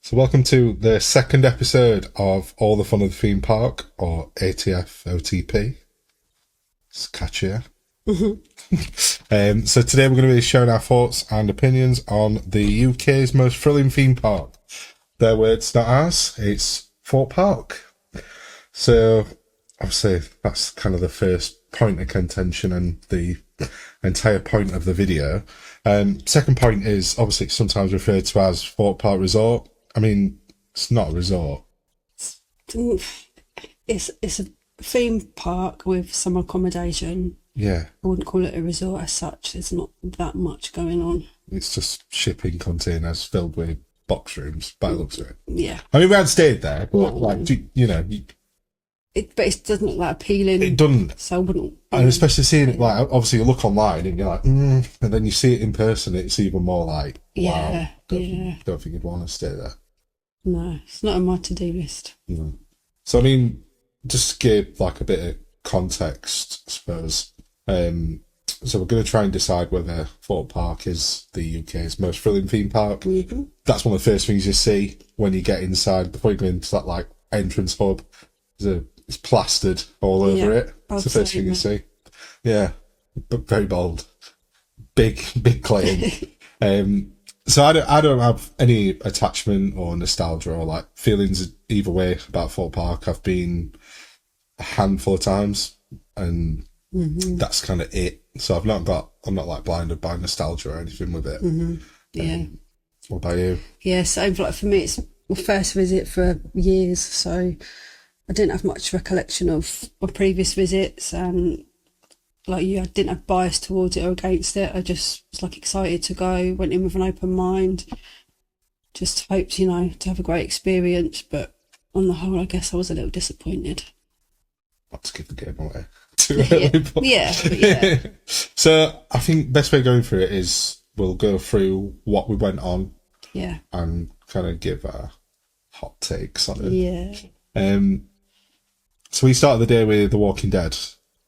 So welcome to the second episode of All the Fun of the Theme Park, or ATF OTP. It's catchier. So today we're going to be sharing our thoughts and opinions on the UK's most thrilling theme park. Their words, not ours. It's Thorpe Park. So obviously that's kind of the first point of contention and the entire point of the video. Second point is obviously it's sometimes referred to as Thorpe Park Resort. I mean, it's not a resort. It's a theme park with some accommodation. Yeah. I wouldn't call it a resort as such. There's not that much going on. It's just shipping containers filled with box rooms, by the looks of it. Yeah. I mean, we had stayed there, but like, but it doesn't look that appealing. It doesn't. So I wouldn't. And especially seeing it, like, obviously you look online and you're like, and then you see it in person, it's even more like, wow. Don't think you'd want to stay there. No, it's not on my to-do list. No. So, I mean, just to give like a bit of context, I suppose. So we're going to try and decide whether Thorpe Park is the UK's most thrilling theme park. Mm-hmm. That's one of the first things you see when you get inside, before you go into that like entrance hub. It's plastered all over it. It's the first thing you see. Yeah, but very bold. Big claim. So I don't have any attachment or nostalgia or like feelings either way about Thorpe Park. I've been a handful of times and that's kind of it. So I'm not like blinded by nostalgia or anything with it. Yeah. What about you? Yeah, same. Like for me, it's my first visit for years, so I didn't have much recollection of my previous visits, and like you, I didn't have bias towards it or against it. I just was like excited to go, went in with an open mind, just hoped, to have a great experience. But on the whole, I guess I was a little disappointed. Not to give the game away too early, but yeah. So I think best way of going through it is we'll go through what we went on, and kind of give our hot takes on it. Yeah. So we started the day with The Walking Dead.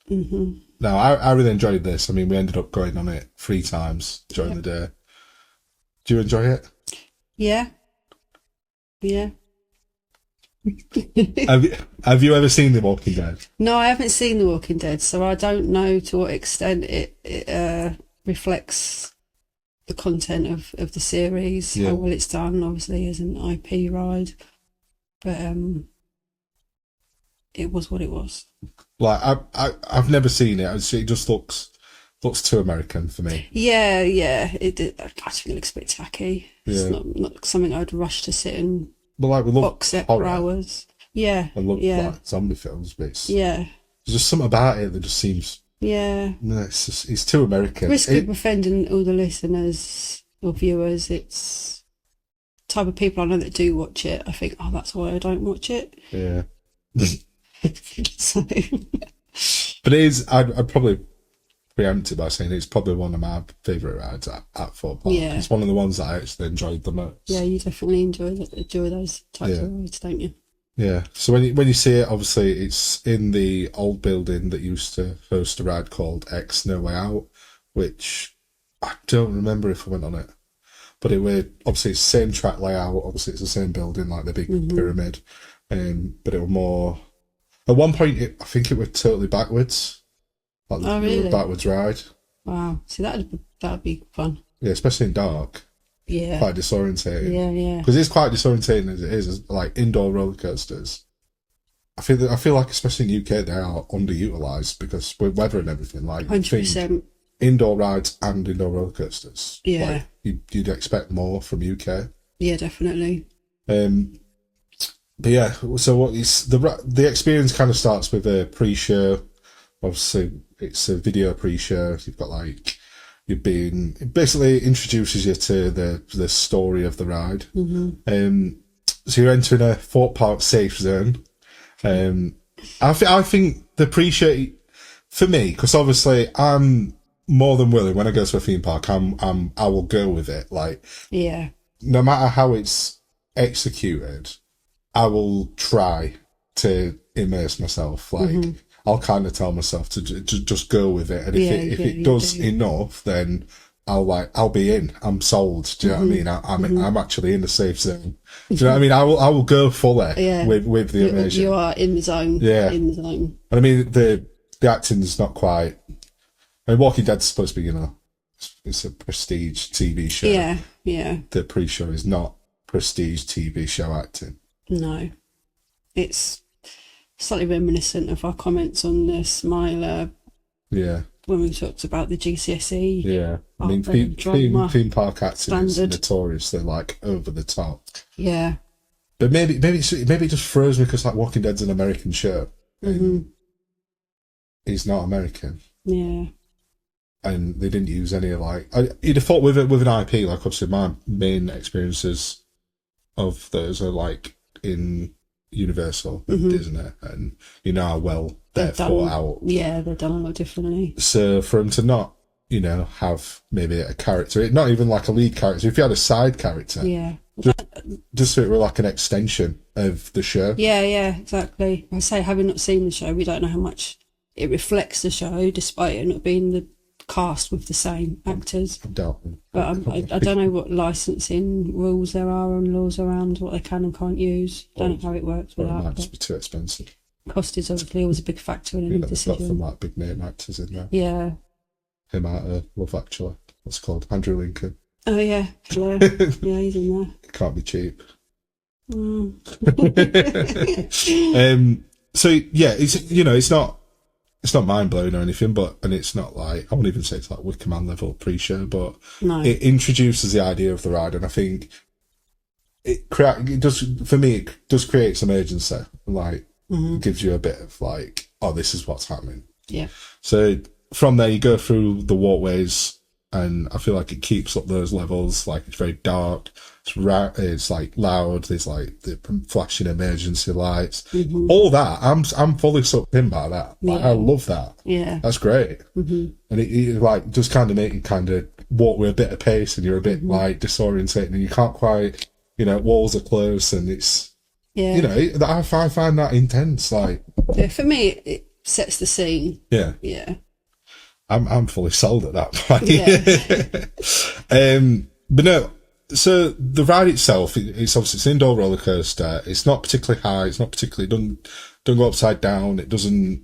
Mm-hmm. Now, I really enjoyed this. I mean, we ended up going on it 3 times during the day. Do you enjoy it? Yeah. Have you ever seen The Walking Dead? No, I haven't seen The Walking Dead, so I don't know to what extent it reflects the content of the series, how well it's done, obviously, as an IP ride. But it was what it was. Like I've never seen it. It just looks too American for me. Yeah. I just think it looks a bit tacky. Yeah. It's not something I'd rush to sit and we love box set for hours. Yeah. And look like zombie films, but there's just something about it that just seems it's too American. Risk of offending all the listeners or viewers. It's the type of people I know that do watch it. I think, that's why I don't watch it. Yeah. So. But it is. I'd probably preempt it by saying it's probably one of my favourite rides at Thorpe Park. Yeah. It's one of the ones that I actually enjoyed the most. Yeah, you definitely enjoy those types of rides, don't you? Yeah. So when you see it, obviously it's in the old building that used to host a ride called X No Way Out, which I don't remember if I went on it. But obviously it's the same track layout. Obviously it's the same building, like the big pyramid. But it was more. At one point, I think it was totally backwards. Like really? A backwards ride. Wow. See, that'd be fun. Yeah, especially in dark. Yeah. Quite disorientating. Yeah. Because it's quite disorientating as it is, like indoor roller coasters. I feel like, especially in UK, they are underutilized because with weather and everything. Like 100%. Indoor rides and indoor roller coasters. Yeah. Like, you'd expect more from UK. Yeah, definitely. But yeah, so what is the experience kind of starts with a pre-show. Obviously, it's a video pre-show. You've got it basically introduces you to the story of the ride. So you're entering a Thorpe Park safe zone. I think the pre-show for me, because obviously I'm more than willing when I go to a theme park. I will go with it. Like, no matter how it's executed, I will try to immerse myself. Like, I'll kind of tell myself to just go with it, and if it does enough, then I'll be in. I'm sold. Do you know what I mean? I'm actually in the safe zone. Do you know what I mean? I will go fully with the immersion. You are in the zone. Yeah. In the zone. And I mean, the acting's not quite. I mean, Walking Dead's supposed to be, it's a prestige TV show. Yeah. The pre-show is not prestige TV show acting. No, it's slightly reminiscent of our comments on the Smiler. Yeah. When we talked about the GCSE. Yeah. I mean, theme park acting is notorious. They're like over the top. Yeah. But maybe it just throws me because like Walking Dead's an American show. He's not American. Yeah. And they didn't use any you'd have thought with an IP, like obviously my main experiences of those are like in Universal and Disney, and how well they're thought out. Yeah, they're done a lot differently. So for them to not, have maybe a character, not even like a lead character, if you had a side character, just so it were like an extension of the show. Yeah, exactly. I say, having not seen the show, we don't know how much it reflects the show, despite it not being the cast with the same actors. But I don't know what licensing rules there are and laws around what they can and can't use. Don't know how it works with that. It might just be too expensive. Cost is obviously always a big factor in any decision. Got some like big name actors in there. Yeah. Him out of Love Actually. What's it called? Andrew Lincoln. Oh yeah. Yeah, he's in there. It can't be cheap. So yeah, it's not mind blowing or anything, and it's not like, I won't even say it's like Wicker Man level pre-show, but it introduces the idea of the ride, and I think it does create some urgency, like gives you a bit of like, oh, this is what's happening. Yeah. So from there you go through the walkways, and I feel like it keeps up those levels. Like it's very dark, it's like loud. There's like the flashing emergency lights, all that. I'm fully sucked in by that. Like, I love that. Yeah, that's great. And it like just kind of make you kind of walk with a bit of pace, and you're a bit like disorientated, and you can't quite, walls are close, and it's I find that intense. Like for me, it sets the scene. Yeah. I'm fully sold at that point. But no, so the ride itself, it's an indoor roller coaster. It's not particularly high. It's not particularly don't go upside down. It doesn't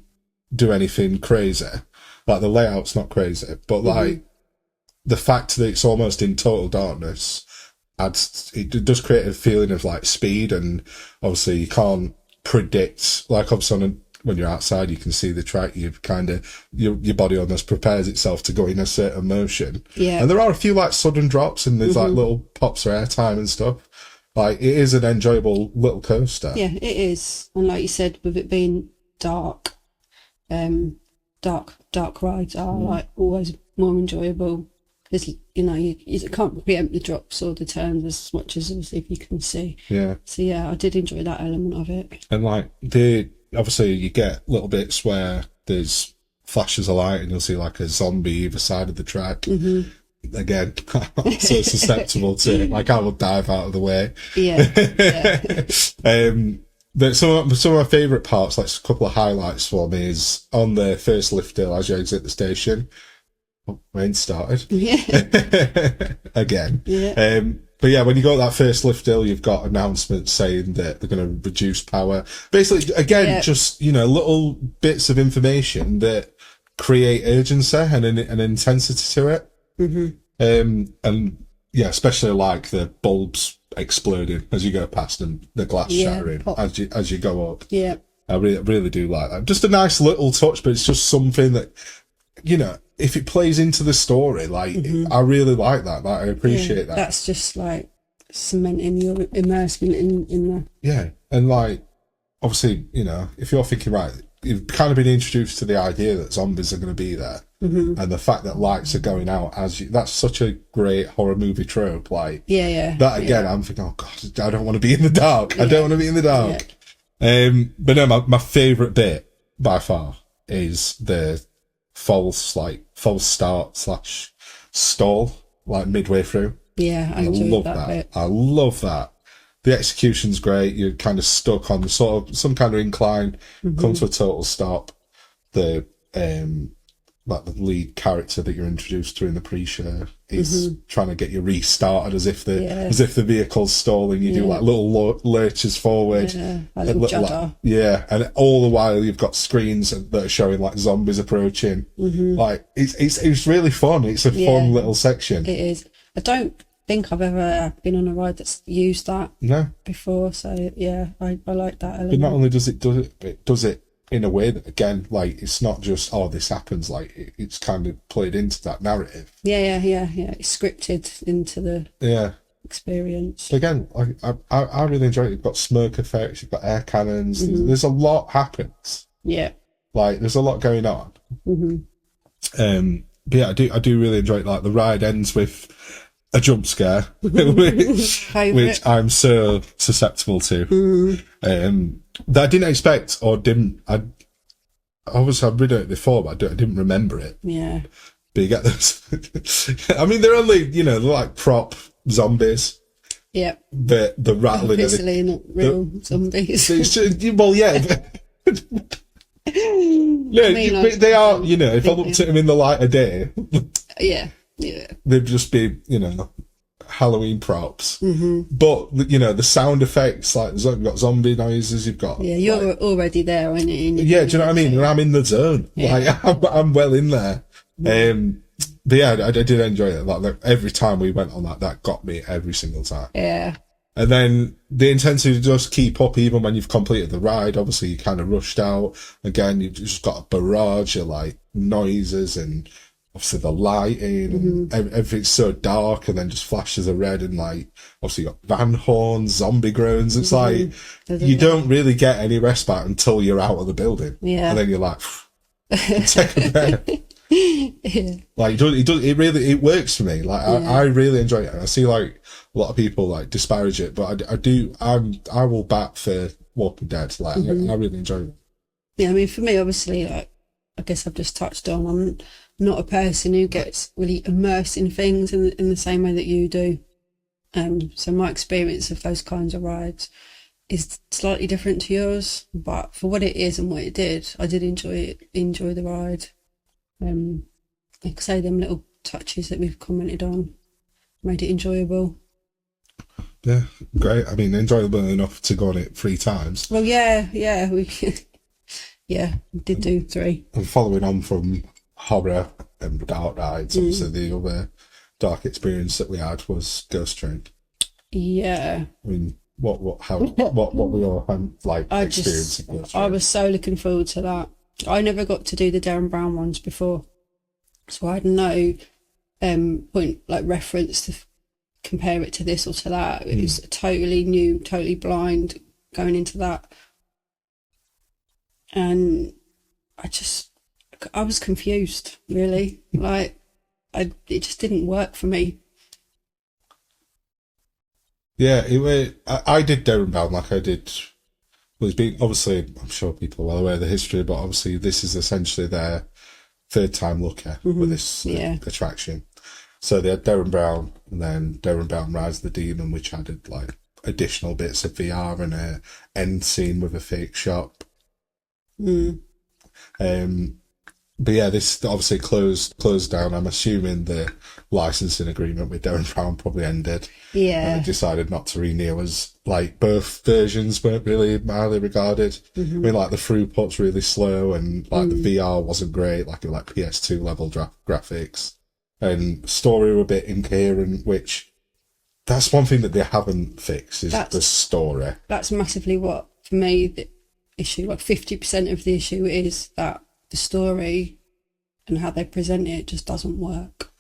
do anything crazy. Like the layout's not crazy, but like the fact that it's almost in total darkness it does create a feeling of like speed, and obviously you can't predict, like obviously when you're outside, you can see the track. You kind of your body almost prepares itself to go in a certain motion. Yeah. And there are a few like sudden drops, and there's like little pops for airtime and stuff. Like it is an enjoyable little coaster. Yeah, it is. And like you said, with it being dark, dark rides are like always more enjoyable, because you can't preempt the drops or the turns as much as if you can see. Yeah. So yeah, I did enjoy that element of it. And like obviously you get little bits where there's flashes of light, and you'll see like a zombie either side of the track. Again, I'm so susceptible to it. Like I will dive out of the way. Yeah. But some of my favourite parts, like a couple of highlights for me, is on the first lift hill as you exit the station. Oh, rain started. Yeah. Again. Yeah. But yeah, when you go to that first lift hill, you've got announcements saying that they're going to reduce power. Basically, again, just, little bits of information that create urgency and an intensity to it. And yeah, especially like the bulbs exploding as you go past and the glass shattering as you go up. Yeah. I really do like that. Just a nice little touch, but it's just something that, if it plays into the story, like I really like that. Like, I appreciate that. That's just like cementing your immersion in the. Yeah, and like obviously, if you're thinking right, you've kind of been introduced to the idea that zombies are going to be there, and the fact that lights are going out that's such a great horror movie trope. Like that again, I'm thinking, oh god, I don't want to be in the dark. I don't want to be in the dark. But no, my favourite bit by far is the false start / stall, like midway through. Yeah, I love that bit. I love that. The execution's great. You're kind of stuck on some kind of incline, come to a total stop. The like the lead character that you're introduced to in the pre-show is trying to get you restarted as if the vehicle's stalling. You do like little lurches forward, a little judder. and all the while you've got screens that are showing like zombies approaching. Like it's really fun. It's a fun little section. It is. I don't think I've ever been on a ride that's used that before. So yeah, I like that element. But not only does it does it in a way that, again, like, it's not just, oh, this happens, like, it's kind of played into that narrative. Yeah. It's scripted into the experience. But again, I really enjoy it. You've got smoke effects, you've got air cannons, there's a lot happens. Yeah. Like, there's a lot going on. But yeah, I do really enjoy it. Like, the ride ends with a jump scare, which I'm so susceptible to. That I didn't expect or didn't. Obviously, I've ridden it before, but I didn't remember it. Yeah. But you get this. I mean, they're only, they're like prop zombies. Yeah. But the rattling. Obviously, not real zombies. It's just, well, yeah. Yeah, they are, if I looked at them in the light of day. Yeah. They'd just be, Halloween props. But, the sound effects, like, you've got zombie noises, you've got... Yeah, you're already there, aren't you? Yeah, do you know what I mean? I'm in the zone. Yeah. Like, I'm well in there. But yeah, I did enjoy it. Like, every time we went on that got me every single time. Yeah. And then the intensity does keep up even when you've completed the ride. Obviously, you kind of rushed out. Again, you've just got a barrage of, like, noises and... obviously the lighting and everything's so dark, and then just flashes of red, and like obviously you got van horns, zombie groans. It's like you don't really get any respite until you're out of the building. Yeah, and then you're like, take a breath. Yeah, like it works for me. Like I really enjoy it. And I see like a lot of people like disparage it, but I will bat for Walking Dead. Like I really enjoy it. Yeah, I mean for me, obviously, like I guess I've just touched on. I'm not a person who gets really immersed in things in the same way that you do. So my experience of those kinds of rides is slightly different to yours, but for what it is and what it did, I did enjoy the ride. Like I say, them little touches that we've commented on made it enjoyable. Yeah, great. I mean, enjoyable enough to go on it 3 times. Well, yeah, we did do 3. And following on from horror and dark rides, obviously the other dark experience that we had was Ghost Train. Yeah. I mean, what were your experience of Ghost Train? I was so looking forward to that. I never got to do the Darren Brown ones before, so I had no point like reference to compare it to this or to that. It was totally new, totally blind going into that, and I was confused, really. Like, it just didn't work for me. Yeah, I did Darren Brown like I did. Well, it's been, obviously, I'm sure people are well aware of the history, but obviously this is essentially their 3rd time looker with this attraction. So they had Darren Brown, and then Darren Brown Rise of the Demon, which added like additional bits of VR and a end scene with a fake shop. But yeah, this obviously closed down. I'm assuming the licensing agreement with Darren Brown probably ended. Yeah. And they decided not to renew, as like both versions weren't really highly regarded. I mean, like the throughput's really slow, and like the VR wasn't great, like PS2 level graphics, and story were a bit incoherent, which that's one thing that they haven't fixed is the story. That's massively what, for me, the issue, like 50% of the issue is that the story and how they present it just doesn't work.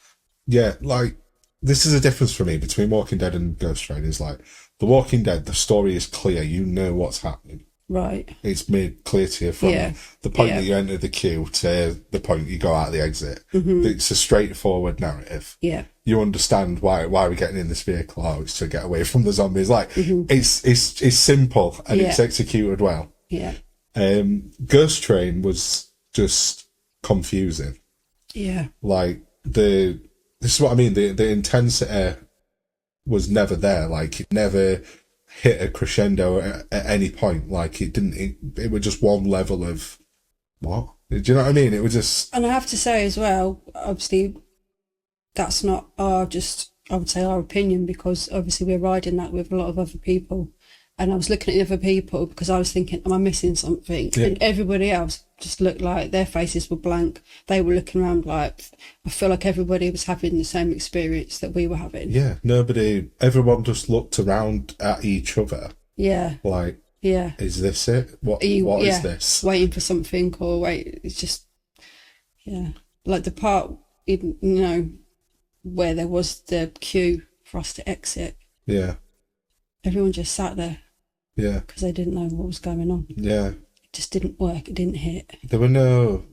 Yeah, like, this is a difference for me between Walking Dead and Ghost Train. Is like, The Walking Dead, the story is clear. You know what's happening. Right. It's made clear to you from the point that you enter the queue to the point you go out of the exit. It's a straightforward narrative. Yeah. You understand why we're getting in this vehicle. Oh, it's to get away from the zombies. Like, it's simple and it's executed well. Yeah. Ghost Train was just confusing. Yeah. Like, this is what I mean, the intensity was never there. Like, it never hit a crescendo at any point. Like, it was just one level of what? Do you know what I mean? It was just... And I have to say as well, obviously, that's not I would say our opinion, because obviously we're riding that with a lot of other people. And I was looking at the other people because I was thinking, am I missing something? Yeah. And everybody else just looked like their faces were blank. They were looking around like, I feel like everybody was having the same experience that we were having. Yeah, everyone just looked around at each other. Yeah. Like, yeah. Is this it? What is this? Waiting for something, or wait, it's just, yeah. Like the part, where there was the queue for us to exit. Yeah. Everyone just sat there. Yeah. Because they didn't know what was going on. Yeah. It just didn't work. It didn't hit. There were no...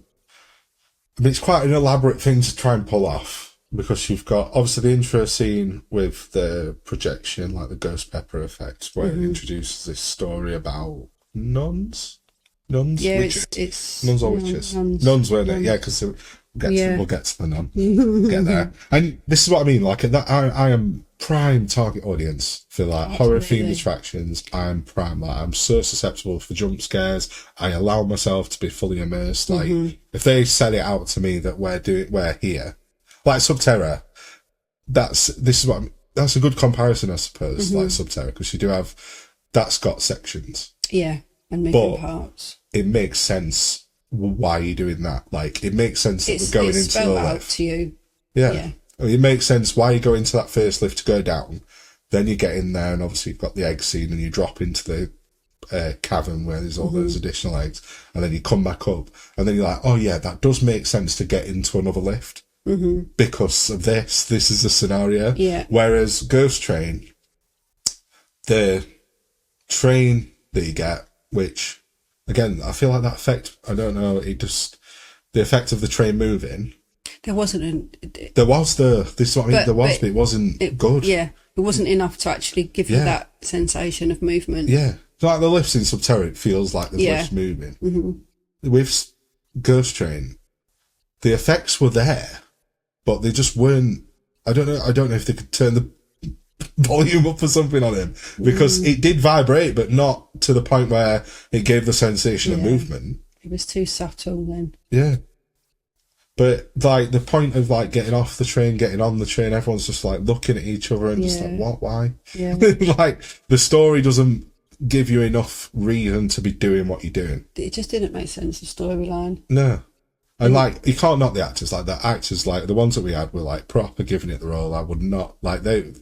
I mean, it's quite an elaborate thing to try and pull off, because you've got, obviously, the intro scene with the projection, like the ghost pepper effect, where it introduces this story about nuns? Yeah, witches? it's nuns or witches? Nuns, weren't it? Yeah, because we'll get to the nun. Get there. And this is what I mean, like, that I am prime target audience for like horror themed attractions. I'm prime, like, I'm so susceptible for jump scares. I allow myself to be fully immersed. Like, if they set it out to me that we're here, like Subterra, that's a good comparison, I suppose, like Subterra, because you do have, that's got sections. Yeah, and moving parts. It makes sense why you're doing that. Like, it makes sense that we're going into the lift. To you. Yeah. It makes sense why you go into that first lift to go down. Then you get in there, and obviously you've got the egg scene, and you drop into the cavern where there's all those additional eggs, and then you come back up, and then you're like, oh yeah, that does make sense to get into another lift because of this. This is the scenario. Yeah. Whereas Ghost Train, the train that you get, which again, I feel like that effect, I don't know, the effect of the train moving. There wasn't this is what I mean, but it wasn't good. Yeah, it wasn't enough to actually give you that sensation of movement. Yeah. Like the lifts in Subterra, it feels like there's lifts moving. With Ghost Train, the effects were there, but they just weren't, I don't know if they could turn the volume up or something on him, because it did vibrate, but not to the point where it gave the sensation of movement. It was too subtle then. Yeah. But like the point of like getting off the train, getting on the train, everyone's just like looking at each other and just like, what, why? Yeah. Like the story doesn't give you enough reason to be doing what you're doing. It just didn't make sense, the storyline. No. And like, you can't knock the actors. Like the actors, like the ones that we had were like proper giving it the role. I would not, like, they,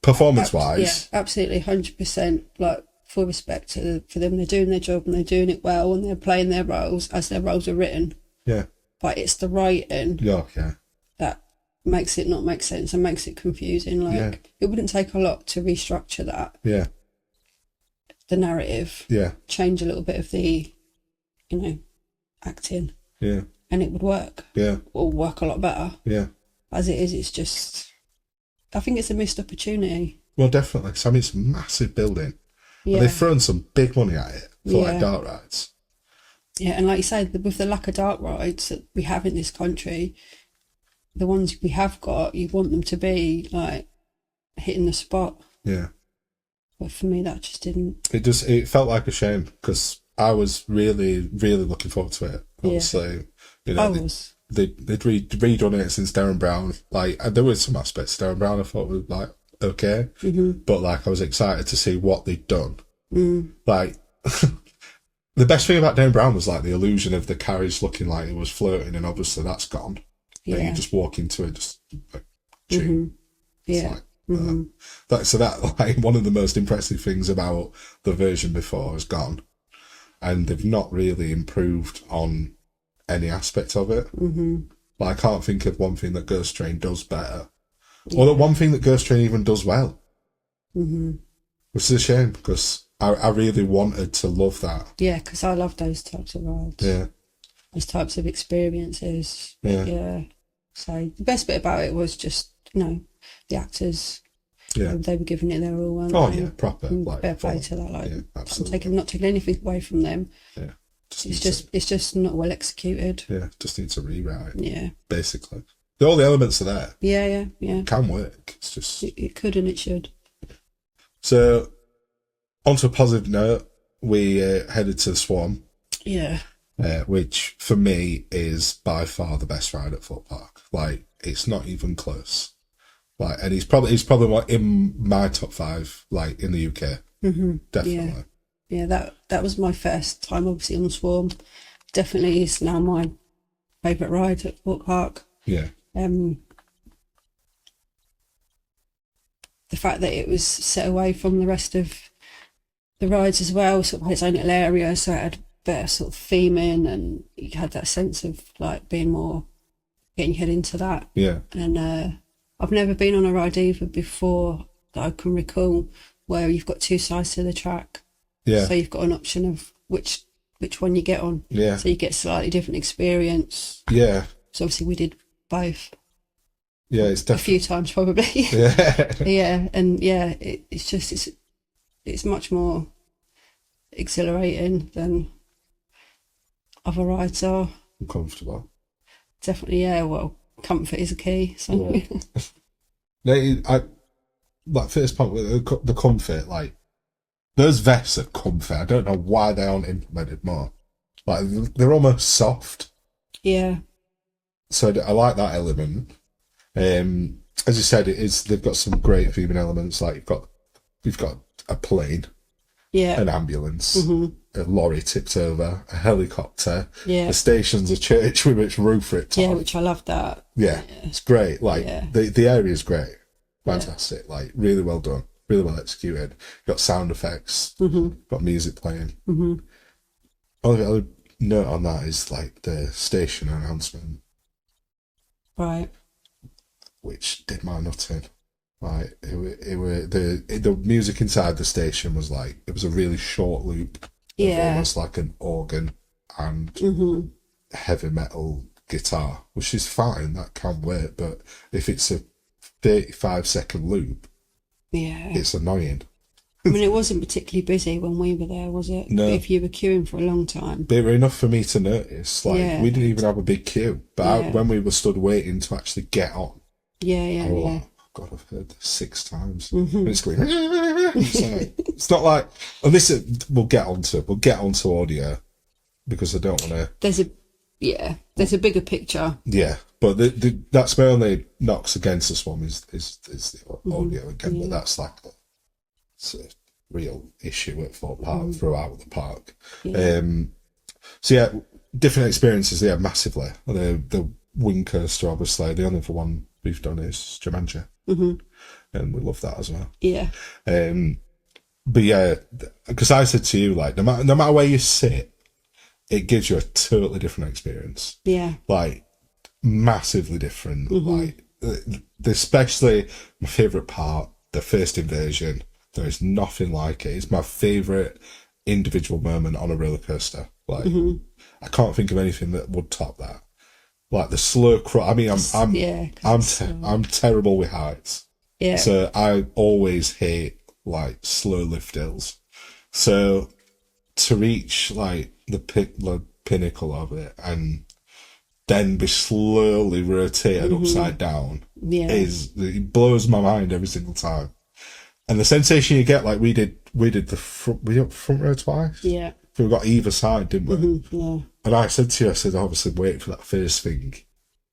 performance wise. Yeah, absolutely, 100%. Like, full respect for them. They're doing their job and they're doing it well, and they're playing their roles as their roles are written. Yeah. But it's the writing that makes it not make sense and makes it confusing. Like, it wouldn't take a lot to restructure that. Yeah. The narrative. Yeah. Change a little bit of the, acting. Yeah. And it would work. Yeah. Or work a lot better. Yeah. As it is, it's just, I think it's a missed opportunity. Well, definitely. So, I mean, it's a massive building. Yeah. And they've thrown some big money at it for like dark rides. Yeah, and like you said, with the lack of dark rides that we have in this country, the ones we have got, you want them to be like hitting the spot. Yeah. But for me, that just didn't. It felt like a shame, because I was really, really looking forward to it. Obviously, I was. They'd redone it since Darren Brown. Like, there were some aspects of Darren Brown I thought were like okay, but like I was excited to see what they'd done. Like. The best thing about Dan Brown was like the illusion of the carriage looking like it was floating, and obviously that's gone. Yeah. And you just walk into it, just like, Yeah. So that like one of the most impressive things about the version before is gone, and they've not really improved on any aspect of it. Like, I can't think of one thing that Ghost Train does better, or that one thing that Ghost Train even does well. Which is a shame, because I really wanted to love that. Yeah, because I love those types of rides. Yeah. Those types of experiences. Yeah. So the best bit about it was just, the actors. Yeah. They were giving it their all. Yeah, proper. Like, fair play to that. Like, absolutely. not taking anything away from them. Yeah. It's just not well executed. Yeah, just needs a rewrite. Yeah. Basically. All the elements are there. Yeah. It can work. It's just... It could and it should. So, onto a positive note, we headed to the Swan. Yeah. which for me is by far the best ride at Thorpe Park. Like, it's not even close. Like, and he's probably in my top 5, like, in the UK. Definitely. Yeah, that was my first time, obviously, on the Swarm. Definitely is now my favourite ride at Thorpe Park. Yeah. The fact that it was set away from the rest of the rides as well, sort of had its own little area, so it had better sort of theming, and you had that sense of like being more getting your head into that. Yeah. And I've never been on a ride either before that I can recall where you've got 2 sides to the track. Yeah. So you've got an option of which one you get on. Yeah. So you get a slightly different experience. Yeah. So obviously we did both. Yeah, it's definitely a few times probably. Yeah. Yeah, and yeah, it's much more exhilarating than other rides are. Comfortable. Definitely, yeah. Well, comfort is a key. So Yeah. No, I like first point with the comfort. Like, those vests are comfort. I don't know why they aren't implemented more. Like, they're almost soft. Yeah. So I like that element. As you said, they've got some great theming elements. Like, you've got a plane, Yeah. an ambulance, a lorry tipped over, a helicopter. Yeah. The station's a church with its roof ripped Yeah, off. which I love that. Yeah, it's great. Like, Yeah. the area is great. Fantastic. Like, really well done. Really well executed. Got sound effects. Got music playing. Only other note on that is, like, the station announcement, Right. which did my nut in. Like, it were the music inside the station was like, it was a really short loop. Yeah. Almost like an organ and heavy metal guitar, which is fine, that can work, but if it's a 35-second loop, Yeah. it's annoying. I mean, it wasn't particularly busy when we were there, was it? No. If you were queuing for a long time. But it were enough for me to notice. Like, Yeah. we didn't even have a big queue, but when we were stood waiting to actually get on, Yeah. oh God, I've heard this 6 times. And it's going, it's not like, and this we'll get onto audio, because I don't want to. There's a bigger picture. Yeah, but that's my only knocks against this one is the audio again. But that's like it's a real issue at Thorpe Park throughout the park. Yeah. So yeah, different experiences. Yeah, massively. The wing coaster, obviously, the only other one we've done is Jumanji, and we love that as well. Yeah. But yeah, because I said to you, like, no matter where you sit, it gives you a totally different experience. Yeah. Like, massively different. Like, especially my favourite part, the first invasion. There is nothing like it. It's my favourite individual moment on a roller coaster. Like, I can't think of anything that would top that. Like, the slow crawl. I mean, I'm terrible with heights. Yeah. So I always hate, like, slow lift hills. So to reach, like, the pinnacle of it and then be slowly rotated upside down it blows my mind every single time. And the sensation you get, like, we did the front row twice. Yeah. We got either side, didn't we? Yeah. And I said to you, obviously wait for that first thing.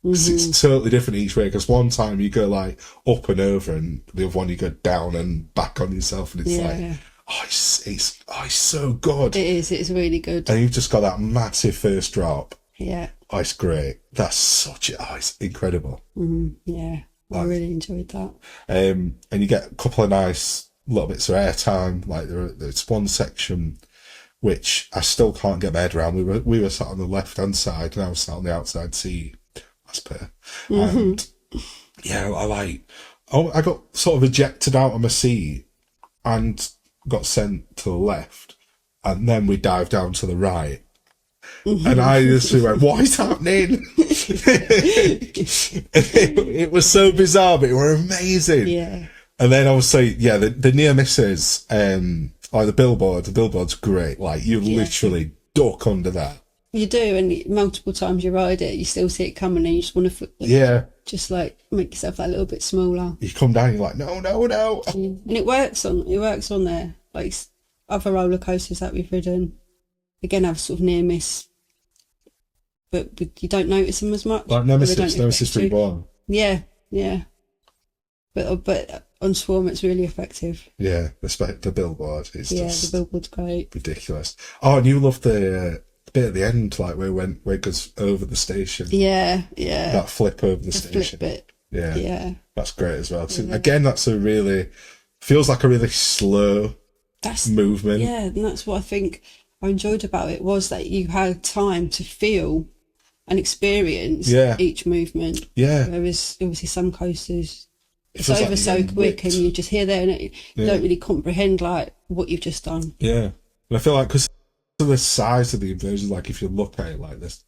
Because it's totally different each way. Because one time you go, like, up and over, and the other one you go down and back on yourself, and it's it's so good. It's really good. And you've just got that massive first drop. Yeah. Oh, it's great. That's it's incredible. Yeah. I really enjoyed that. And you get a couple of nice little bits of airtime. Like, there's one section which I still can't get my head around. We were sat on the left hand side, and I was sat on the outside seat. That's per. And yeah, I got sort of ejected out of my seat and got sent to the left, and then we dived down to the right. And I just went, what is happening? it was so bizarre, but it were amazing. Yeah. And then obviously, yeah, the near misses, like the billboard's great. Like, you literally duck under that. You do, and multiple times you ride it, you still see it coming, and you just want to, just like make yourself that little bit smaller. You come down, you're like, no. And it works on there. Like other roller coasters that we've ridden, again, have sort of near miss but you don't notice them as much. Like Nemesis Reborn. Yeah, yeah. But on Swarm, it's really effective. Yeah, the billboard is just the billboard's great. ridiculous. Oh, and you love the bit at the end, like where it goes over the station. Yeah. That flip over the station. Flip bit. Yeah, that's great as well. So again, that's feels like a really slow movement. Yeah, and that's what I think I enjoyed about it, was that you had time to feel and experience each movement. Yeah. Whereas obviously some coasters, it's feels over like so quick, and you just hear there and you don't really comprehend like what you've just done. Yeah, and I feel like because of the size of the inversions, like if you look at it like this,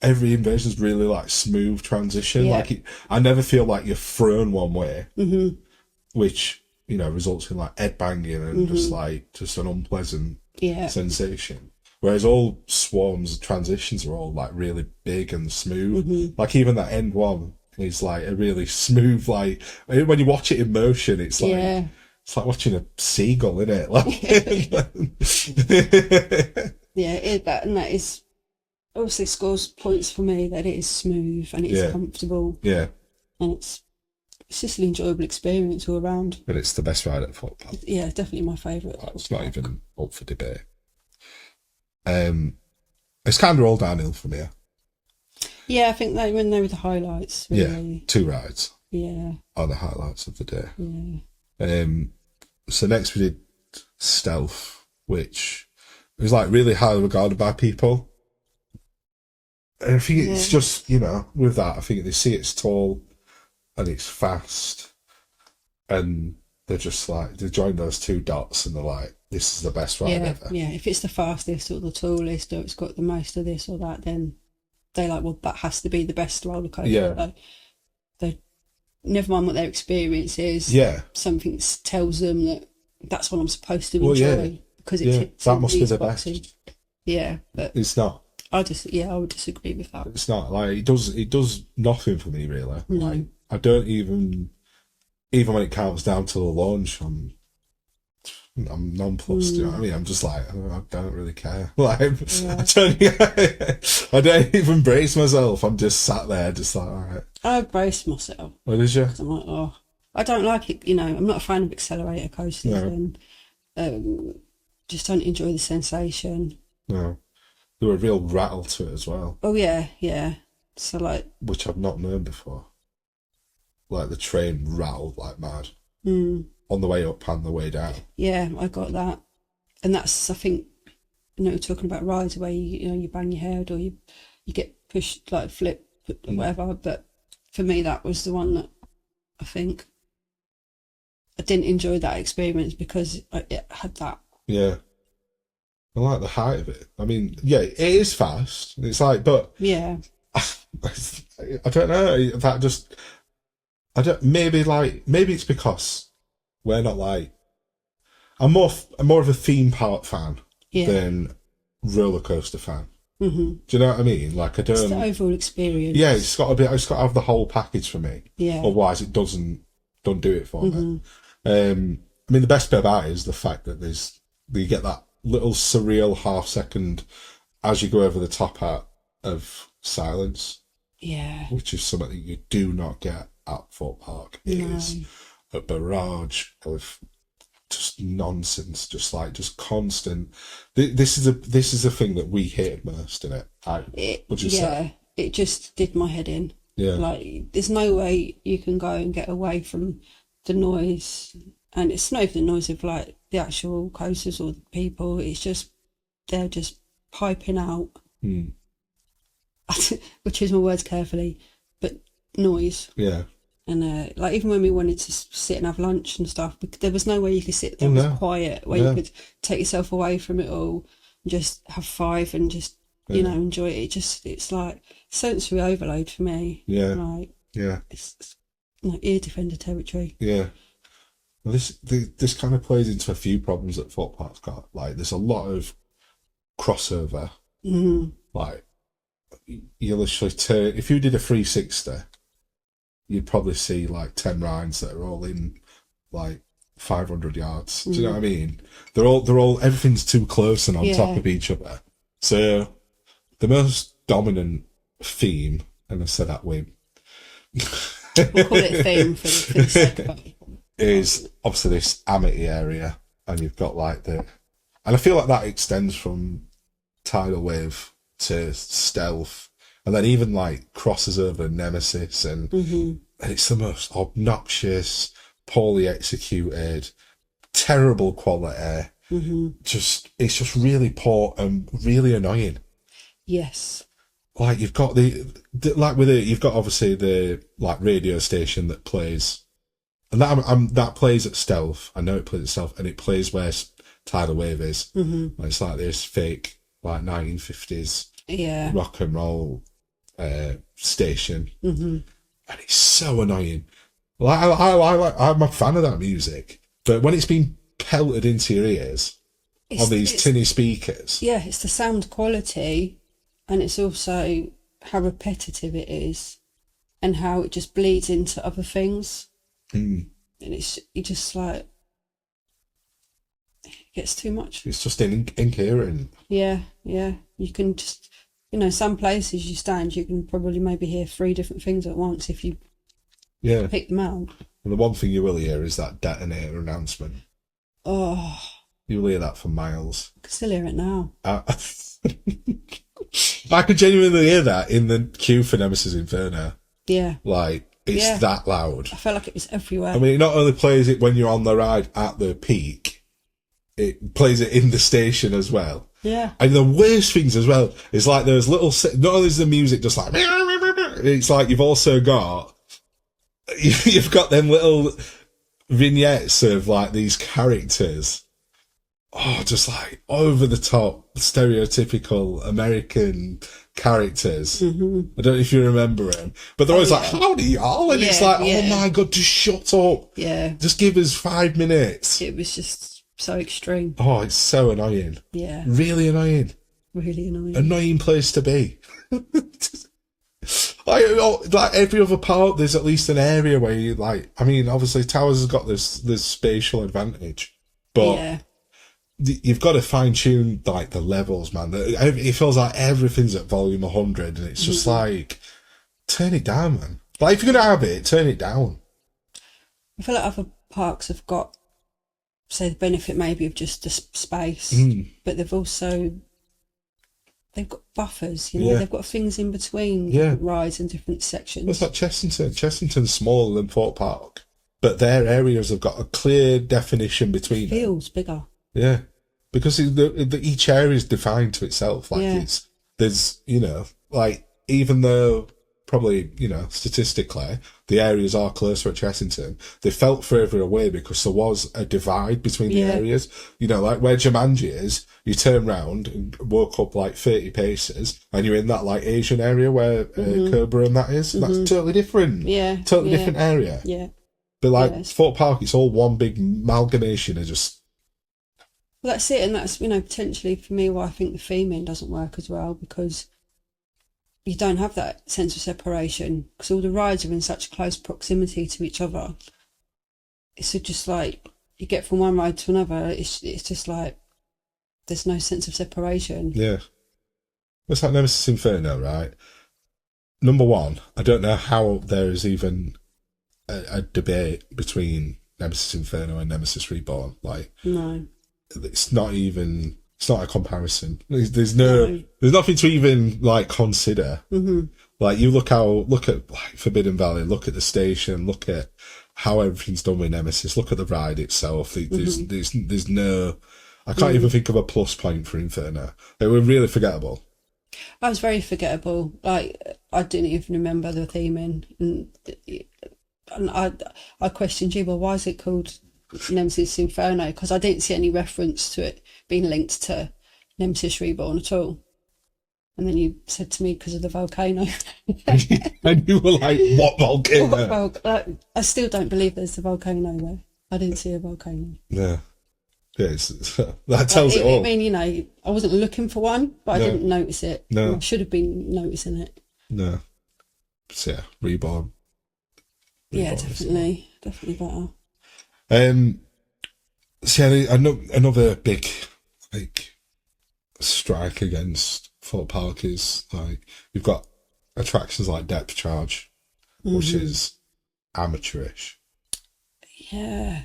every inversion is really like smooth transition. Yeah. Like I never feel like you're thrown one way, which results in like head banging and just an unpleasant sensation. Whereas all Swarm's transitions are all like really big and smooth. Like even that end one is like a really smooth, like when you watch it in motion, it's like it's like watching a seagull, isn't it? Like that is obviously scores points for me, that it is smooth and it is comfortable. Yeah. And it's just an enjoyable experience all around. But it's the best ride at Thorpe Park. Yeah, definitely my favourite. It's not even up for debate. It's kind of all downhill from here. Yeah, I think they were the highlights, really. Yeah, 2 rides. Yeah. Are the highlights of the day. Yeah. So next we did Stealth, which was like really highly regarded by people. And I think it's just, with that, I think they see it's tall and it's fast, and they're just like, they join those 2 dots and they're like, this is the best ride ever. Yeah, if it's the fastest or the tallest or it's got the most of this or that, then they're like, well, that has to be the best roller coaster. Yeah. They never mind what their experience is. Yeah. Something tells them that that's what I'm supposed to enjoy because it's that must be the best. Yeah, but it's not. I would disagree with that. It's not like it does nothing for me really. No. Like, I don't even when it counts down to the launch, I'm nonplussed. You know what I mean? I'm just like, I don't really care. Like, I don't even brace myself. I'm just sat there, just like, all right. I braced myself. What did you? I'm like, I don't like it. I'm not a fan of accelerator coasters, and just don't enjoy the sensation. No, there were a real rattle to it as well. Oh yeah. So like, which I've not known before. Like the train rattled like mad. On the way up and the way down. Yeah, I got that. And that's, I think, talking about rides where you bang your head or you get pushed, like flip, whatever. But for me, that was the one that I think I didn't enjoy that experience because it had that. Yeah. I like the height of it. I mean, yeah, it is fast. It's like, but... Yeah. I don't know. That just... maybe it's because we're not like, I'm more of a theme park fan than roller coaster fan. Do you know what I mean? Like I don't. It's the overall experience. Yeah, it's got to have the whole package for me. Yeah. Otherwise, it don't do it for me. I mean, the best bit about it is the fact that you get that little surreal half second as you go over the top hat of silence. Yeah. Which is something that you do not get at Thorpe Park. It is a barrage of just nonsense, just constant. This is a thing that we hate most, isn't it? Would you say? It just did my head in. Yeah. Like, there's no way you can go and get away from the noise, and it's not even the noise of like the actual coasters or the people. It's just they're just piping out. Which is my words carefully, but noise. Yeah. And like even when we wanted to sit and have lunch and stuff, there was no way you could sit there. It was quiet, where you could take yourself away from it all and just have 5 and just enjoy it. It's like sensory overload for me. Yeah. Like it's ear defender territory. Yeah. Well, this kind of plays into a few problems that Thorpe Park's got. Like there's a lot of crossover. Like you literally if you did a 360. You'd probably see like 10 rides that are all in like 500 yards. Do you know what I mean? They're all everything's too close and on top of each other. So the most dominant theme, and I said that with We'll call it a theme for the sake of it. is obviously this Amity area, and you've got like and I feel like that extends from Tidal Wave to Stealth, and then even like crosses over Nemesis, and it's the most obnoxious, poorly executed, terrible quality. It's just really poor and really annoying. Yes. Like you've got you've got obviously the like radio station that plays, and that plays at Stealth. I know it plays at Stealth, and it plays where Tidal Wave is. It's like this fake like 1950s rock and roll station, and it's so annoying. Like I'm a fan of that music, but when it's been pelted into your ears on these tinny speakers, it's the sound quality. And it's also how repetitive it is and how it just bleeds into other things. And you just like, it gets too much. It's just incoherent. Yeah. You can just, some places you stand, you can probably maybe hear 3 different things at once if you pick them out. And the one thing you will hear is that detonator announcement. Oh. You'll hear that for miles. I can still hear it now. I could genuinely hear that in the queue for Nemesis Inferno. Yeah. Like, it's that loud. I felt like it was everywhere. I mean, it not only plays it when you're on the ride at the peak, it plays it in the station as well. Yeah. And the worst things as well is like those little, not only is the music just like, it's like you've also got, you've got them little vignettes of like these characters. Oh, just like over the top, stereotypical American characters. I don't know if you remember him, but they're always like, howdy, y'all. And it's like, oh my God, just shut up. Yeah. Just give us 5 minutes. It was just so extreme. Oh, it's so annoying. Yeah. Really annoying. Really annoying. Annoying place to be. Like every other part, there's at least an area where you like, I mean, obviously Towers has got this spatial advantage, but you've got to fine tune like the levels, man. It feels like everything's at volume 100, and it's just like, turn it down, man. Like if you're gonna have it, turn it down. I feel like other parks have got, say, the benefit maybe of just the space, but they've got buffers, they've got things in between rides and different sections. It's like Chessington. Chessington's smaller than Thorpe Park, but their areas have got a clear definition between them. Feels bigger. Yeah, because each area is defined to itself. Like there's, like even though probably, statistically the areas are closer at Chessington, they felt further away because there was a divide between the areas. Like where Jumanji is, you turn round and walk up like 30 paces and you're in that like Asian area where Cobra and that is. That's totally different. Yeah. Totally different area. Yeah. But like Thorpe Park, it's all one big amalgamation of just... Well, that's it, and that's, potentially for me why I think the theming doesn't work as well, because you don't have that sense of separation, because all the rides are in such close proximity to each other. It's just like, you get from one ride to another, it's just like, there's no sense of separation. Yeah. It's like Nemesis Inferno, right? Number one, I don't know how there is even a debate between Nemesis Inferno and Nemesis Reborn. Like, no. It's not a comparison. There's nothing to even like consider. Like you look at like Forbidden Valley, look at the station, look at how everything's done with Nemesis, look at the ride itself. There's no, I can't even think of a plus point for Inferno. They were really forgettable. I was very forgettable. Like I didn't even remember the theming, and I questioned you. Well, why is it called Nemesis Inferno? Because I didn't see any reference to it being linked to Nemesis Reborn at all. And then you said to me because of the volcano. And you were like, what volcano? I still don't believe there's a volcano there. I didn't see a volcano. Yeah. Yeah, that tells it all. I mean, I wasn't looking for one, but I didn't notice it. No. I should have been noticing it. No. So yeah, Reborn. Yeah, definitely better. So yeah, another big like strike against Thorpe Park is like, you've got attractions like Depth Charge, which is amateurish. Yeah.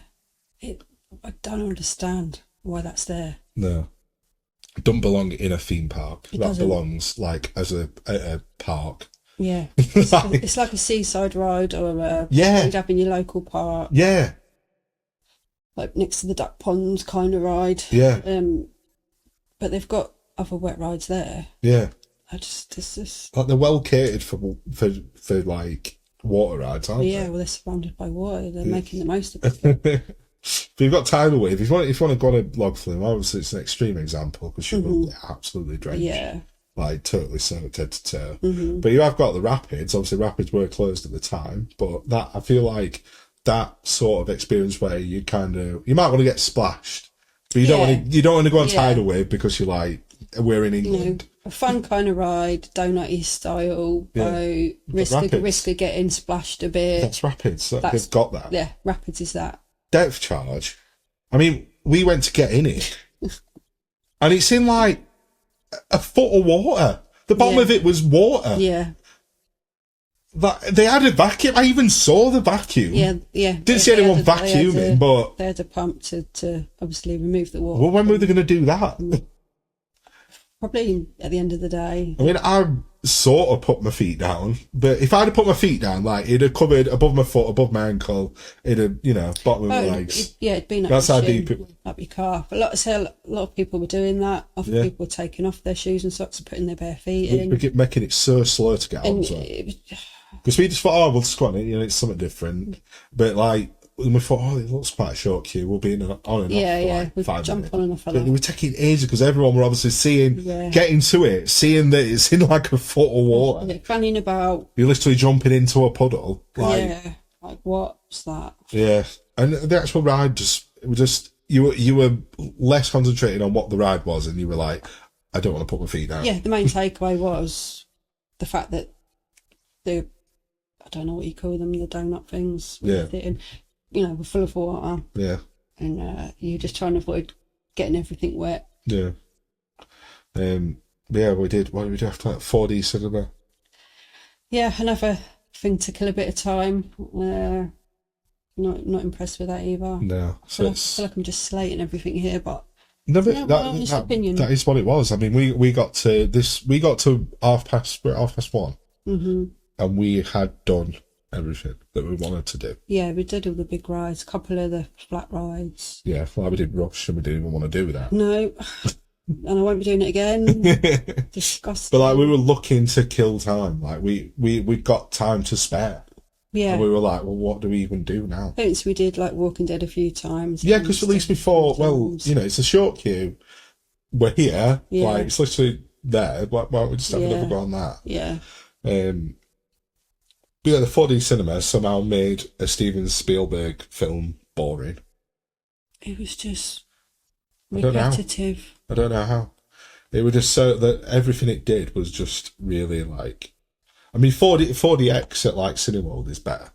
I don't understand why that's there. No. It doesn't belong in a theme park. It that doesn't. belongs like as a park. Yeah. It's like a seaside ride or a Yeah. you'd have in your local park. Yeah. Like next to the duck pond kind of ride. Yeah. But they've got other wet rides there. Yeah. It's just Like they're well catered for like water rides, aren't yeah, they? well they're surrounded by water, they're making the most of it. But you've got tidal wave. If you want to go on a log flume, obviously it's an extreme example because you will get absolutely drenched. Yeah. Like totally soaked head to toe. But you have got the rapids. Obviously rapids were closed at the time, but that I feel like that sort of experience where you might want to get splashed, but you don't want to go on tidal wave because you're like, we're in England. A fun kind of ride, donut-y style, risk of getting splashed a bit. That's rapids. They've got that. Yeah, rapids is that. Depth charge. I mean, we went to get in it, and it's in like a foot of water. The bottom of it was water. Yeah. They had a vacuum. I even saw the vacuum. Yeah. Didn't see anyone vacuuming, but they had a pump to obviously remove the water. Well, when were they going to do that? Probably at the end of the day. I mean, I sort of put my feet down, but if I'd have put my feet down, like, it'd have covered above my foot, above my ankle, it'd have, bottom of my legs. It'd been up That's your how shin, deep it... up your calf. But like I say, a lot of people were doing that. Other people were taking off their shoes and socks and putting their bare feet in. We're making it so slow to get on. Because we just thought, we'll squat it, it's something different. But, like, we thought, it looks quite a short queue. We'll be on and off for like 5 jump minutes. on and off. But we were taking ages because everyone were obviously getting to it, seeing that it's in like a foot of water. Yeah, fanning about. You're literally jumping into a puddle. Like what's that? Yeah, and the actual ride you were less concentrated on what the ride was, and you were like, I don't want to put my feet down. Yeah, the main takeaway was the fact that I don't know what you call them, the donut things. Yeah. We're full of water. Yeah. And you're just trying to avoid getting everything wet. Yeah. We did. What did we do after that? 4D cinema. Yeah, another thing to kill a bit of time. Not impressed with that either. No. I feel like I'm just slating everything here, but no, but opinion. That is what it was. I mean, we got to 1:30, and we had done everything that we wanted to do. Yeah, we did all the big rides, a couple of the flat rides. Yeah, well, we didn't rush and we didn't even want to do that. No, and I won't be doing it again. Disgusting. But like, we were looking to kill time. Like, we got time to spare. Yeah. And we were like, well, what do we even do now? Hence we did like Walking Dead a few times. Yeah, because at least we thought, well, it's a short queue. We're here. Yeah. Like, it's literally there. Why don't we just have another go on that? Yeah. But yeah, the 4D cinema somehow made a Steven Spielberg film boring. It was just repetitive. I don't know how. It was just so that everything it did was just really like... I mean, 4DX at like Cineworld is better.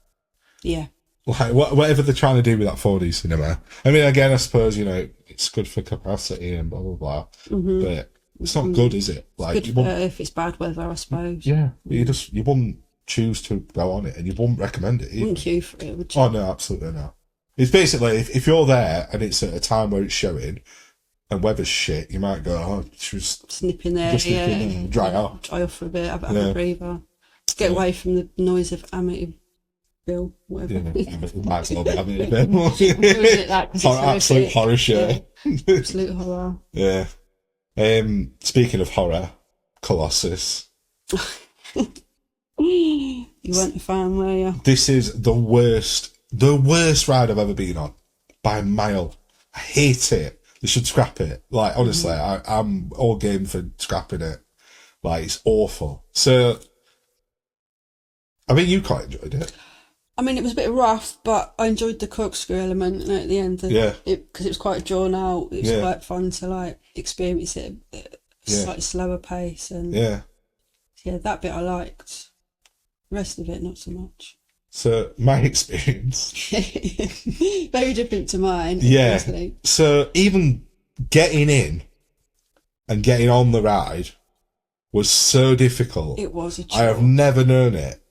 Yeah. Like, whatever they're trying to do with that 4D cinema. I mean, again, I suppose, it's good for capacity and blah, blah, blah. But it's not good, is it? Like, it's good if it's bad weather, I suppose. Yeah. You wouldn't choose to go on it, and you wouldn't recommend it either. Wouldn't you for it, would you? Oh, no, absolutely not. It's basically, if you're there and it's at a time where it's showing and weather's shit, you might go, just nip in there, dry off. Dry off for a bit, have a breather. Get away from the noise of Amityville, whatever. Yeah, it might as well be Amityville. Absolute horror show. Yeah. Absolute horror. Yeah. Speaking of horror, Colossus. You weren't a fan, were you? This is the worst ride I've ever been on by a mile. I hate it. They should scrap it. Like, honestly, I'm all game for scrapping it. Like, it's awful. So, I mean, you quite enjoyed it. I mean, it was a bit rough, but I enjoyed the corkscrew element at the end. Because it was quite drawn out. It was quite fun to, like, experience it at a slightly slower pace. And yeah, that bit I liked. The rest of it, not so much. So, my experience... Very different to mine. Yeah. Obviously. So, even getting in and getting on the ride was so difficult. It was a I have chore. never known it.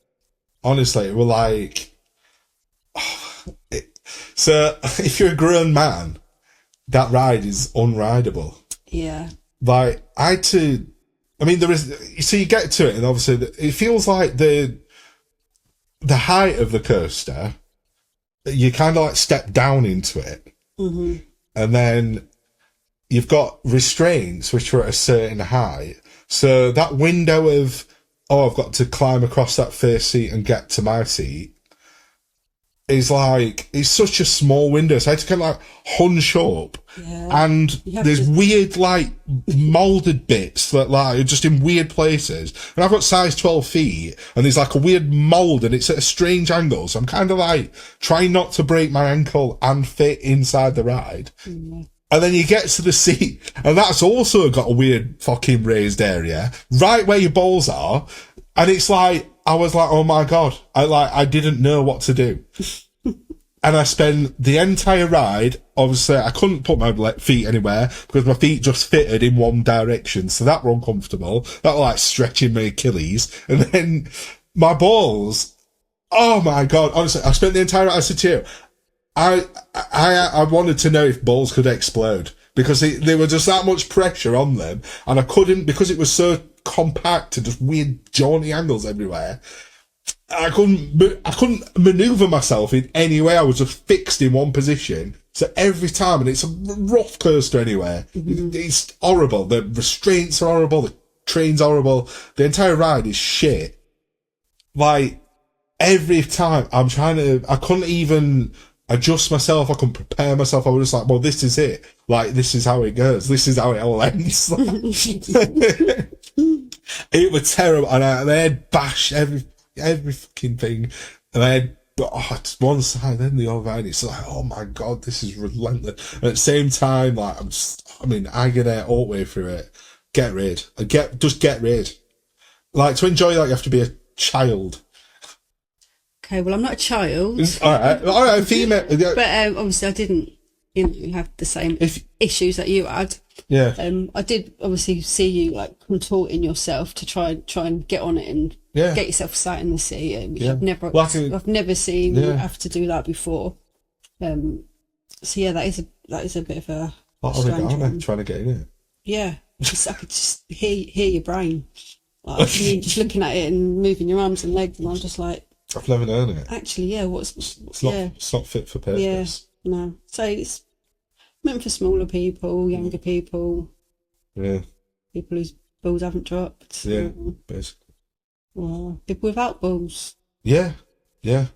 Honestly, it was like... So, if you're a grown man, that ride is unrideable. Yeah. Like, I had to... I mean, there is... So you get to it, and obviously, it feels like the height of the coaster, you kind of like step down into it. Mm-hmm. And then you've got restraints, which are at a certain height. So that window of, oh, I've got to climb across that first seat and get to my seat, is like, it's such a small window. So I had to kind of like hunch up. Yeah. And there's weird, like, moulded bits that, like, are just in weird places. And I've got size 12 feet, and there's like a weird mould, and it's at a strange angle. So I'm kind of like trying not to break my ankle and fit inside the ride. Mm-hmm. And then you get to the seat, and that's also got a weird fucking raised area, right where your balls are. And it's like, I was like, oh my God, I didn't know what to do. And I spent the entire ride, obviously, I couldn't put my feet anywhere because my feet just fitted in one direction. So that were uncomfortable. That was like stretching my Achilles. And then my balls, oh my God, honestly, I spent the entire ride, I said to you, I wanted to know if balls could explode because there was just that much pressure on them. And I couldn't, because it was so compact and just weird jaunty angles everywhere. I couldn't maneuver myself in any way. I was just fixed in one position. So every time, and it's a rough coaster anyway. Mm-hmm. It's horrible. The restraints are horrible. The train's horrible. The entire ride is shit. Like, every time I couldn't even adjust myself. I couldn't prepare myself. I was just like, well, this is it. Like, this is how it goes. This is how it all ends. It was terrible. And they had bashed every fucking thing, and I had one side, then the other, and it's like, oh my God, this is relentless. And at the same time, like, I get it all the way through it. Get rid. Just get rid. Like, to enjoy that, you have to be a child. Okay, well, I'm not a child. All right, female. But obviously, I didn't, have the same issues that you had. Yeah. I did obviously see you like contorting yourself to try and get on it and get yourself sat in the seat. I've never seen you have to do that before. So yeah, that is a bit of a strange one. Trying to get in it. Yeah, I could just hear your brain, like you just looking at it and moving your arms and legs, and I'm just like, I've never known it. Actually, yeah, It's not fit for purpose. Yeah, no. So it's meant for smaller people, younger people. Yeah. People whose balls haven't dropped. Yeah, basically. Or people without balls. Yeah, yeah.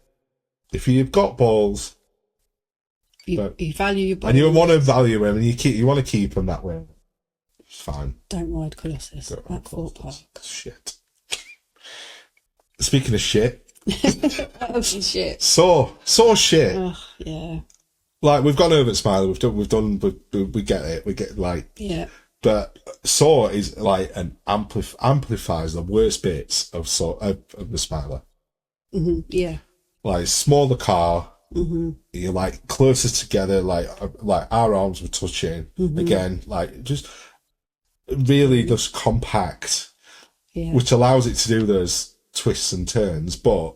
If you've got balls, you value your balls. and you want to value them, and you want to keep them that way, it's fine. Don't ride Colossus at Thorpe Park. Shit. Speaking of shit. Oh, shit. Saw shit. Oh, yeah. Like, we've gone over at Smiley, we get it, we get, like... Yeah. But Saw is, like, an amplifies the worst bits of the Smiler. Mm-hmm, yeah. Like, smaller car, mm-hmm. You're, like, closer together, like our arms were touching, mm-hmm. again, like, just really just compact, which allows it to do those twists and turns, but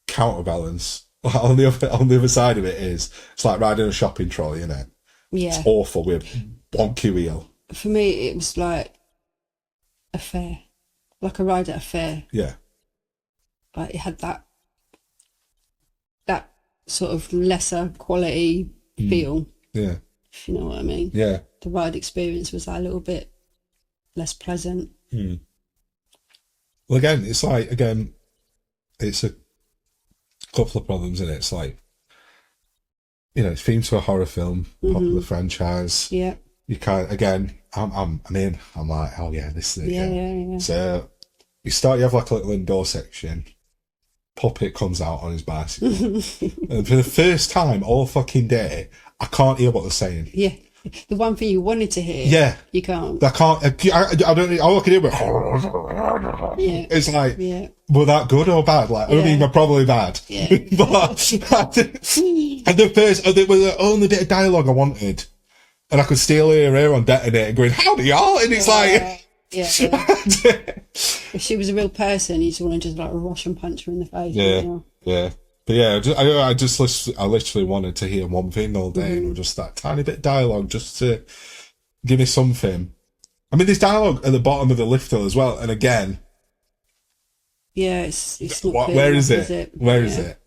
counterbalance on the other side of it is it's like riding a shopping trolley, isn't it? Yeah, it's awful with wonky wheel. For me, it was like a fair, like a ride at a fair. Yeah, like it had that sort of lesser quality feel. Yeah, if you know what I mean. Yeah, the ride experience was a little bit less pleasant. Well, again, it's a couple of problems in it. It's like, it's themed to a horror film, popular franchise. Yeah. You can't, again, I'm in. I'm like, oh yeah, this is it. Yeah. So you have like a little indoor section. Puppet comes out on his bicycle. And for the first time all fucking day, I can't hear what they're saying. Yeah. The one thing you wanted to hear. Yeah. You can't. I can't, I don't, all I can hear was, it's like, were that good or bad? Like, I mean, probably bad. Yeah. But, and there was the only bit of dialogue I wanted. And I could still hear her on Detonator going, howdy y'all? And it's like, Yeah. If she was a real person, you just want to just like rush and punch her in the face. Yeah, yeah. But yeah, I literally wanted to hear one thing all day, and just that tiny bit of dialogue, just to give me something. I mean, there's dialogue at the bottom of the lift hill as well, and again, yeah, it's not clear where enough, is it? Where is it?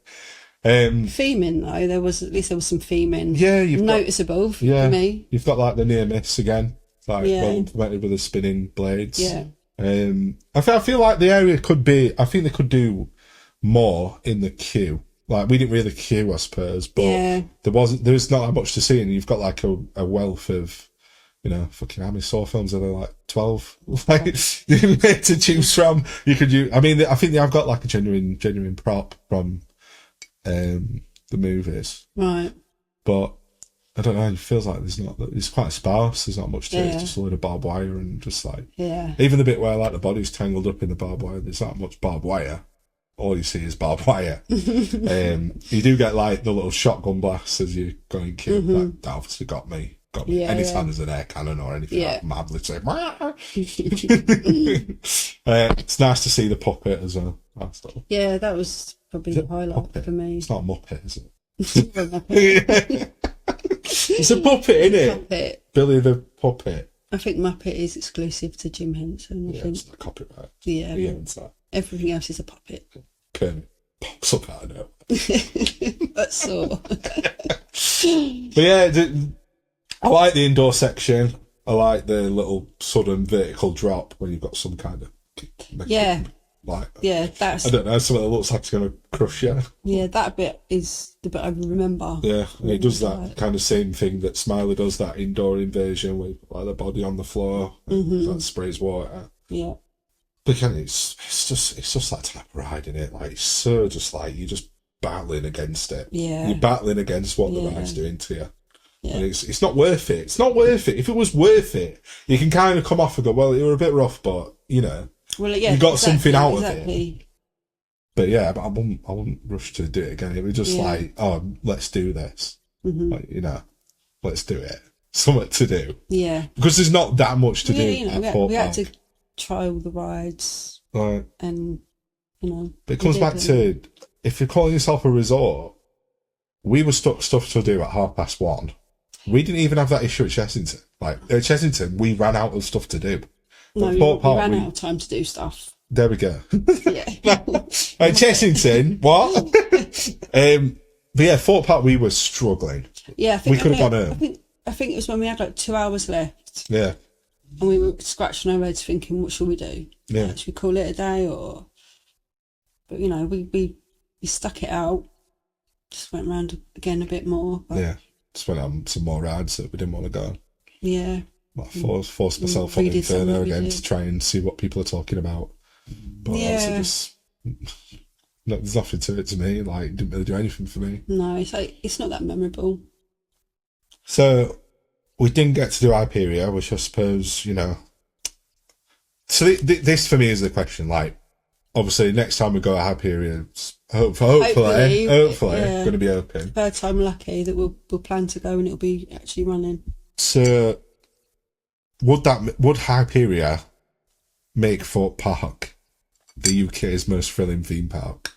Theming though, there was some theming. Yeah, you've noticeable for me. You've got like the near miss again, like well implemented with the spinning blades. Yeah. I feel like the area could be. I think they could do more in the queue. Like we didn't really queue, I suppose, but there's not that much to see, and you've got like a wealth of, fucking how many Saw films are there? Like 12, like to choose from. You could use. I mean, I think they have got like a genuine prop from the movies, right? But I don't know. It feels like it's quite sparse. There's not much to it. It's just a load of barbed wire and just like even the bit where like the body's tangled up in the barbed wire. There's not much barbed wire. All you see is barbed wire. You do get like the little shotgun blasts as you go in queue. That obviously got me. Anytime there's an air cannon or anything, I'm madly saying. It's nice to see the puppet as well. Yeah, that was probably the highlight for me. It's not a Muppet, is it? It's a puppet, isn't it? Puppet. Billy the Puppet. I think Muppet is exclusive to Jim Henson. I think. It's not copyright. Yeah. Everything else is a puppet. Kermit pops up out of nowhere. That's so. But yeah, I like the indoor section. I like the little sudden vertical drop when you've got some kind of that's. I don't know, something that looks like it's going to crush you. Yeah, that bit is the bit I remember. Yeah, and it does that kind of same thing that Smiley does, that indoor invasion with like the body on the floor, that sprays water. Yeah. But again, it's just that type of ride, isn't it? Like, it's so just like you're just battling against it. Yeah. You're battling against what the ride's doing to you. Yeah. And it's not worth it. It's not worth it. If it was worth it, you can kind of come off and go, well, you were a bit rough, but you got something out of it. But yeah, I wouldn't rush to do it again. It was just like, oh, let's do this. Like, let's do it. Something to do. Yeah. Because there's not that much to do. We had to try all the rides. Right. And, But it comes back to, if you're calling yourself a resort, we were stuck stuff to do at 1:30. We didn't even have that issue at Chessington. Like, at Chessington, we ran out of stuff to do. No, we ran out of time to do stuff. There we go. Yeah. At Chessington, what? But yeah, Thorpe Park, we were struggling. Yeah, I think we could have gone home. I think it was when we had like 2 hours left. Yeah. And we were scratching our heads thinking, what shall we do? Yeah. Should we call it a day or... But, we stuck it out. Just went round again a bit more. But... Yeah. Just went on some more rides that we didn't want to go on. Yeah. Forced myself on Inferno again to try and see what people are talking about. But obviously there's nothing to it to me. Like, it didn't really do anything for me. No, it's not that memorable. So we didn't get to do Hyperia, which I suppose, So this for me is the question. Like, obviously, next time we go to Hyperia, hopefully, going to be open. Third time lucky that we'll plan to go and it'll be actually running. So, would Hyperia make Thorpe Park the UK's most thrilling theme park?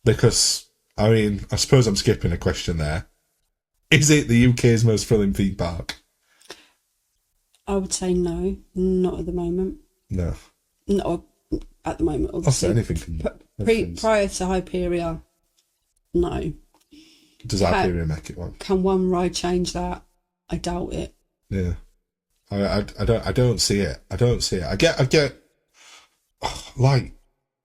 Because, I mean, I suppose I'm skipping a question there. Is it the UK's most thrilling theme park? I would say no, not at the moment. No. Not at the moment, obviously. Anything prior to Hyperia, no. Does Hyperia make it one? Can one ride change that? I doubt it. Yeah. I don't see it. I don't see it. I get like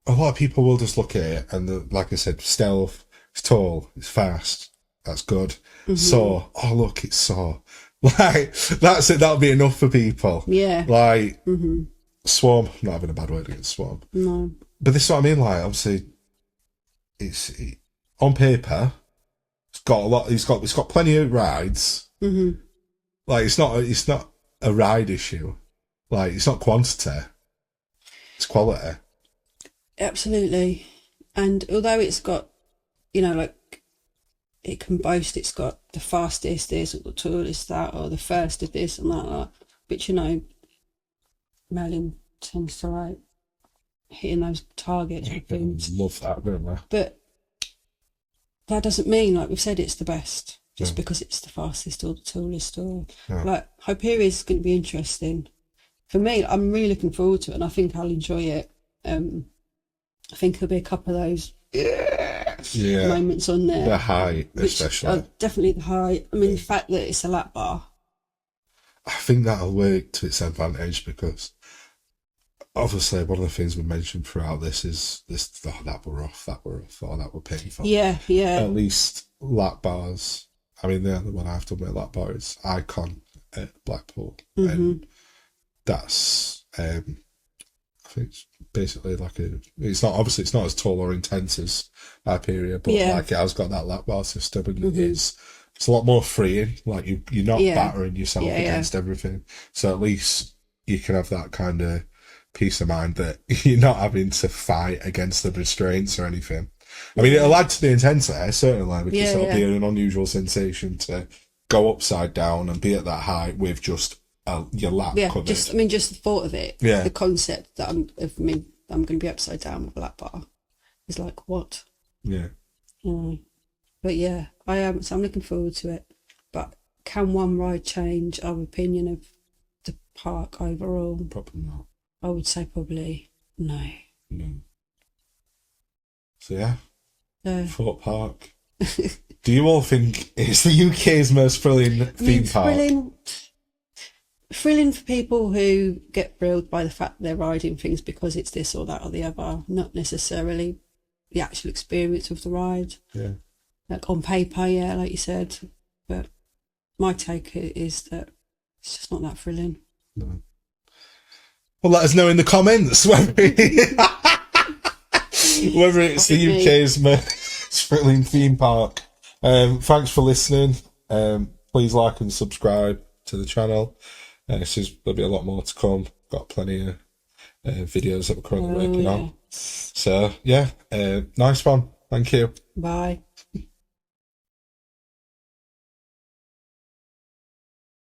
a lot of people will just look at it and like I said, stealth, it's tall, it's fast, that's good. Saw, oh look, it's Saw. Like, that's it, that'll be enough for people. Yeah. Like Swarm, not having a bad word against Swarm. No. But this is what I mean, like obviously it's on paper, it's got plenty of rides. Like it's not a ride issue. Like, it's not quantity, it's quality. Absolutely. And although it's got, like, it can boast it's got the fastest this or the tallest that or the first of this and that, but Merlin tends to like hitting those targets with things. Love that, don't I? But that doesn't mean, like we've said, it's the best just Yeah. because it's the fastest or the tallest or Yeah. like Hyperion is going to be interesting. For me, I'm really looking forward to it and I think I'll enjoy it. I think there'll be a couple of those moments on there. The height, especially. Definitely the height. I mean, the fact that it's a lap bar. I think that'll work to its advantage because obviously one of the things we mentioned throughout this is that were rough, or that were painful. Yeah. At least lap bars. I mean, the other one I've done with a lap bar is Icon at Blackpool. And that's, I think it's basically like it's not as tall or intense as Hyperion, but like it has got that lap bar system and it's a lot more freeing. Like you're not battering yourself against everything. So at least you can have that kind of peace of mind that you're not having to fight against the restraints or anything. I mean, it'll add to the intensity, certainly, because it'll be an unusual sensation to go upside down and be at that height with just your lap covered. Just the thought of it, the concept that I'm going to be upside down with a lap bar is like, what? Yeah. But yeah, I am. So I'm looking forward to it. But can one ride change our opinion of the park overall? Probably not. I would say probably no. So yeah, Thorpe Park. Do you all think it's the UK's most thrilling theme park? Thrilling for people who get thrilled by the fact they're riding things because it's this or that or the other, not necessarily the actual experience of the ride. Yeah. Like on paper, yeah, like you said. But my take is that it's just not that thrilling. No. Well, let us know in the comments whether it's the UK's most thrilling theme park. Thanks for listening. Please like and subscribe to the channel. There'll be a lot more to come. Got plenty of videos that we're currently working on. So, yeah, nice one. Thank you. Bye.